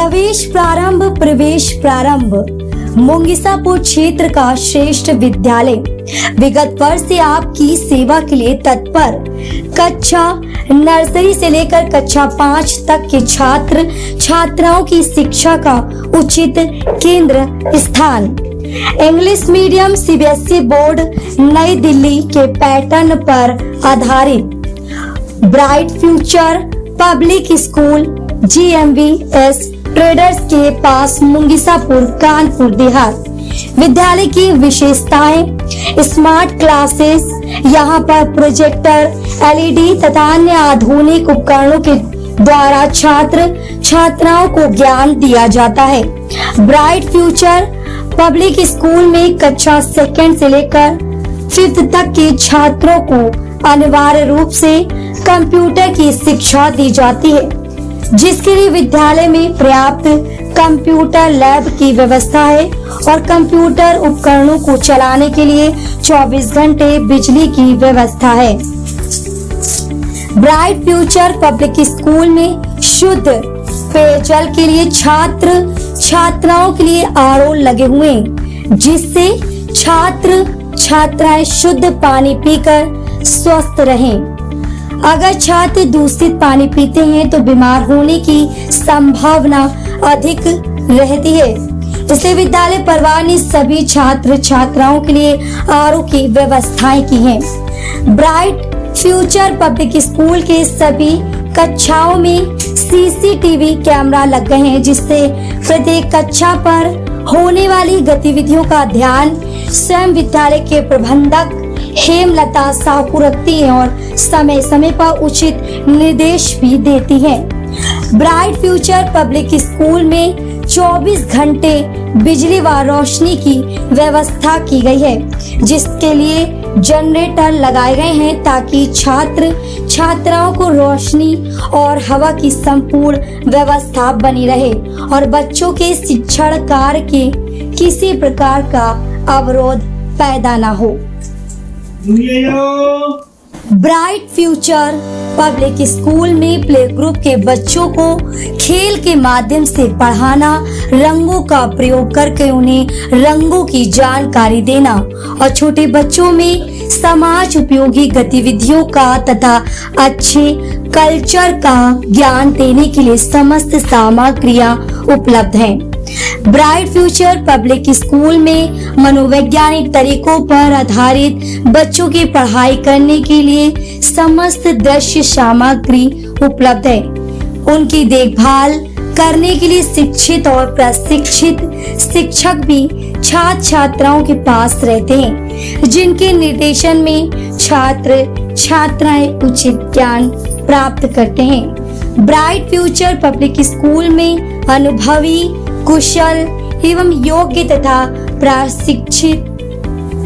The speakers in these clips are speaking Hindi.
प्रवेश प्रारंभ मुंगीसापुर क्षेत्र का श्रेष्ठ विद्यालय विगत वर्ष से आपकी सेवा के लिए तत्पर। कक्षा नर्सरी से लेकर कक्षा 5 तक के छात्र छात्राओं की शिक्षा का उचित केंद्र स्थान। इंग्लिश मीडियम सीबीएसई बोर्ड नई दिल्ली के पैटर्न पर आधारित bright future public school GMVS traders के पास मुंगीसापुर कानपुर देहात। विद्यालय की विशेषताएं स्मार्ट क्लासेस, यहाँ पर प्रोजेक्टर, LED तथा अन्य आधुनिक उपकरणों के द्वारा छात्र छात्राओं को ज्ञान दिया जाता है। ब्राइट फ्यूचर पब्लिक स्कूल में कक्षा 2 से लेकर 5th तक के छात्रों को अनिवार्य रूप से कंप्यूटर की शिक्षा दी जाती है, जिसके लिए विद्यालय में पर्याप्त कंप्यूटर लैब की व्यवस्था है और कंप्यूटर उपकरणों को चलाने के लिए 24 घंटे बिजली की व्यवस्था है। ब्राइट फ्यूचर पब्लिक स्कूल में शुद्ध पेयजल के लिए छात्र छात्राओं के लिए RO लगे हुए हैं, जिससे छात्र छात्राएं शुद्ध पानी पीकर स्वस्थ रहें। अगर छात्र दूषित पानी पीते हैं तो बीमार होने की संभावना अधिक रहती है, इसलिए विद्यालय परिवार ने सभी छात्र छात्राओं के लिए RO की व्यवस्थाएं की हैं। ब्राइट फ्यूचर पब्लिक स्कूल के सभी कक्षाओं में CCTV कैमरा लग गए हैं, जिससे प्रत्येक कक्षा पर होने वाली गतिविधियों का ध्यान स्वयं विद्यालय के प्रबंधक हेमलता साहू रखती है और समय समय पर उचित निर्देश भी देती है। ब्राइट फ्यूचर पब्लिक स्कूल में 24 घंटे बिजली व रोशनी की व्यवस्था की गई है, जिसके लिए जनरेटर लगाए गए हैं ताकि छात्र छात्राओं को रोशनी और हवा की संपूर्ण व्यवस्था बनी रहे और बच्चों के शिक्षण कार्य के किसी प्रकार का अवरोध पैदा न हो। ब्राइट फ्यूचर पब्लिक स्कूल में प्ले ग्रुप के बच्चों को खेल के माध्यम से पढ़ाना, रंगों का प्रयोग करके उन्हें रंगों की जानकारी देना और छोटे बच्चों में समाज उपयोगी गतिविधियों का तथा अच्छे कल्चर का ज्ञान देने के लिए समस्त सामग्रियां उपलब्ध हैं। ब्राइट फ्यूचर पब्लिक स्कूल में मनोवैज्ञानिक तरीकों पर आधारित बच्चों की पढ़ाई करने के लिए समस्त दृश्य सामग्री उपलब्ध है। उनकी देखभाल करने के लिए शिक्षित और प्रशिक्षित शिक्षक भी छात्र छात्राओं के पास रहते हैं, जिनके निर्देशन में छात्र छात्राएं उचित ज्ञान प्राप्त करते हैं। ब्राइट फ्यूचर पब्लिक स्कूल में अनुभवी, कुशल एवं योग्य तथा प्रशिक्षित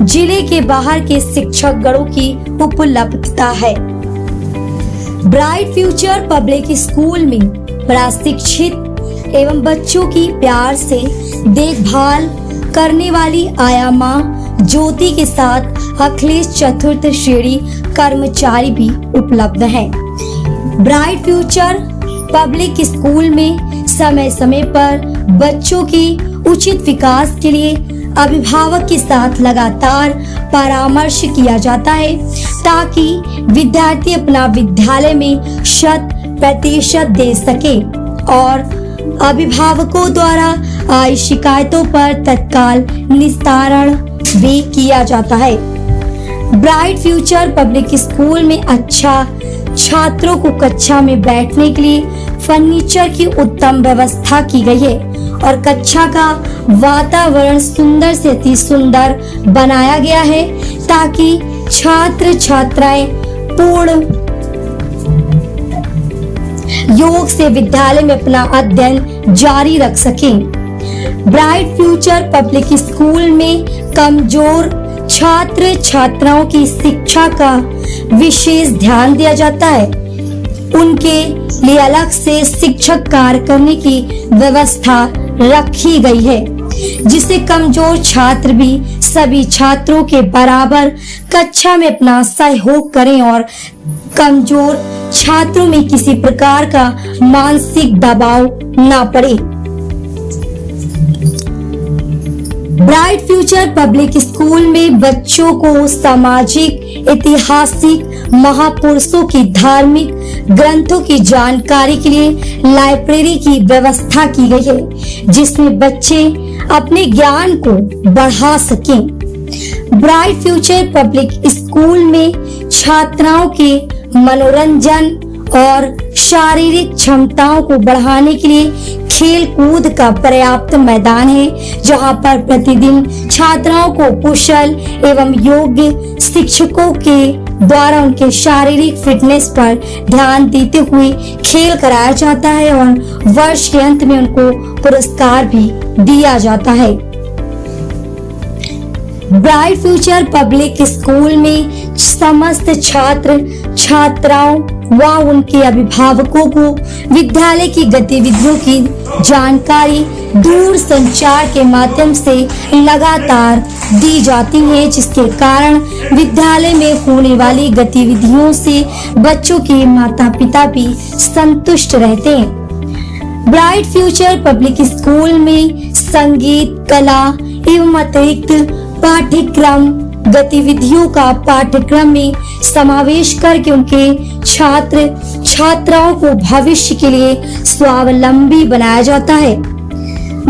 जिले के बाहर के शिक्षक गणों की उपलब्धता है। ब्राइट फ्यूचर पब्लिक स्कूल में प्रशिक्षित एवं बच्चों की प्यार से देखभाल करने वाली आयामा ज्योति के साथ अखिलेश चतुर्थ श्रेणी कर्मचारी भी उपलब्ध हैं। ब्राइट फ्यूचर पब्लिक स्कूल में समय समय पर बच्चों के उचित विकास के लिए अभिभावक के साथ लगातार परामर्श किया जाता है, ताकि विद्यार्थी अपना विद्यालय में 100% दे सके और अभिभावकों द्वारा आई शिकायतों पर तत्काल निस्तारण भी किया जाता है। ब्राइट फ्यूचर पब्लिक स्कूल में अच्छा छात्रों को कक्षा में बैठने के लिए फर्नीचर की उत्तम व्यवस्था की गई है और कक्षा का वातावरण सुंदर से अति सुंदर बनाया गया है, ताकि छात्र छात्राएं पूर्ण योग से विद्यालय में अपना अध्ययन जारी रख सकें। ब्राइट फ्यूचर पब्लिक स्कूल में कमजोर छात्र छात्राओं की शिक्षा का विशेष ध्यान दिया जाता है। उनके लिए अलग से शिक्षक कार्य करने की व्यवस्था रखी गई है, जिससे कमजोर छात्र भी सभी छात्रों के बराबर कक्षा में अपना सहयोग करें और कमजोर छात्रों में किसी प्रकार का मानसिक दबाव न पड़े। ब्राइट फ्यूचर पब्लिक स्कूल में बच्चों को सामाजिक, ऐतिहासिक महापुरुषों की धार्मिक ग्रंथों की जानकारी के लिए लाइब्रेरी की व्यवस्था की गई है, जिसमें बच्चे अपने ज्ञान को बढ़ा सकें। ब्राइट फ्यूचर पब्लिक स्कूल में छात्राओं के मनोरंजन और शारीरिक क्षमताओं को बढ़ाने के लिए खेल कूद का पर्याप्त मैदान है, जहां पर प्रतिदिन छात्राओं को कुशल एवं योग्य शिक्षकों के द्वारा उनके शारीरिक फिटनेस पर ध्यान देते हुए खेल कराया जाता है और वर्ष के अंत में उनको पुरस्कार भी दिया जाता है। ब्राइट फ्यूचर पब्लिक स्कूल में समस्त छात्र छात्राओं व उनके अभिभावकों को विद्यालय की गतिविधियों की जानकारी दूर संचार के माध्यम से लगातार दी जाती है, जिसके कारण विद्यालय में होने वाली गतिविधियों से बच्चों के माता पिता भी संतुष्ट रहते हैं। ब्राइट फ्यूचर पब्लिक स्कूल में संगीत, कला एवं अतिरिक्त पाठ्यक्रम गतिविधियों का पाठ्यक्रम में समावेश करके उनके छात्र छात्राओं को भविष्य के लिए स्वावलंबी बनाया जाता है।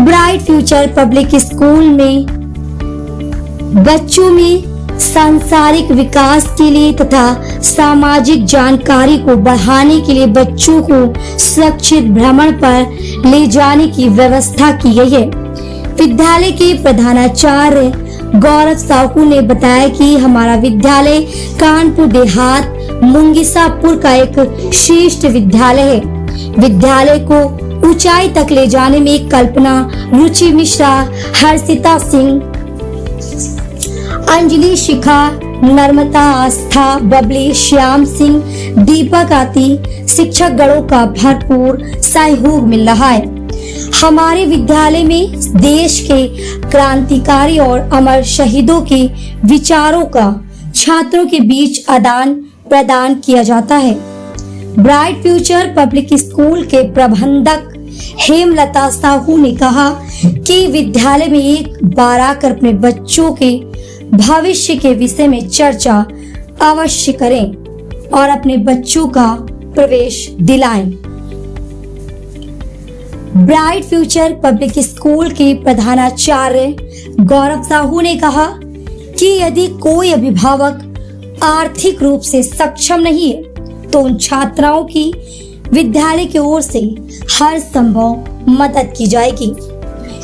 ब्राइट फ्यूचर पब्लिक स्कूल में बच्चों में सांसारिक विकास के लिए तथा सामाजिक जानकारी को बढ़ाने के लिए बच्चों को सुरक्षित भ्रमण पर ले जाने की व्यवस्था की गई है। विद्यालय के प्रधानाचार्य गौरव साहू ने बताया कि हमारा विद्यालय कानपुर देहात मुंगीसापुर का एक श्रेष्ठ विद्यालय है। विद्यालय को ऊंचाई तक ले जाने में कल्पना, रुचि मिश्रा, हर्षिता सिंह, अंजलि शिखा, नर्मदा, आस्था, बबली, श्याम सिंह, दीपक आदि शिक्षक गणों का भरपूर सहयोग मिल रहा है। हमारे विद्यालय में देश के क्रांतिकारी और अमर शहीदों के विचारों का छात्रों के बीच आदान प्रदान किया जाता है। ब्राइट फ्यूचर पब्लिक स्कूल के प्रबंधक हेमलता साहू ने कहा कि विद्यालय में एक बार आकर अपने बच्चों के भविष्य के विषय में चर्चा अवश्य करें और अपने बच्चों का प्रवेश दिलाएं। ब्राइट फ्यूचर पब्लिक स्कूल के प्रधानाचार्य गौरव साहू ने कहा कि यदि कोई अभिभावक आर्थिक रूप से सक्षम नहीं है तो उन छात्राओं की विद्यालय की ओर से हर संभव मदद की जाएगी।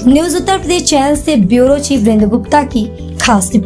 न्यूज उत्तर प्रदेश चैनल से ब्यूरो चीफ वीरेंद्र गुप्ता की खास रिपोर्ट।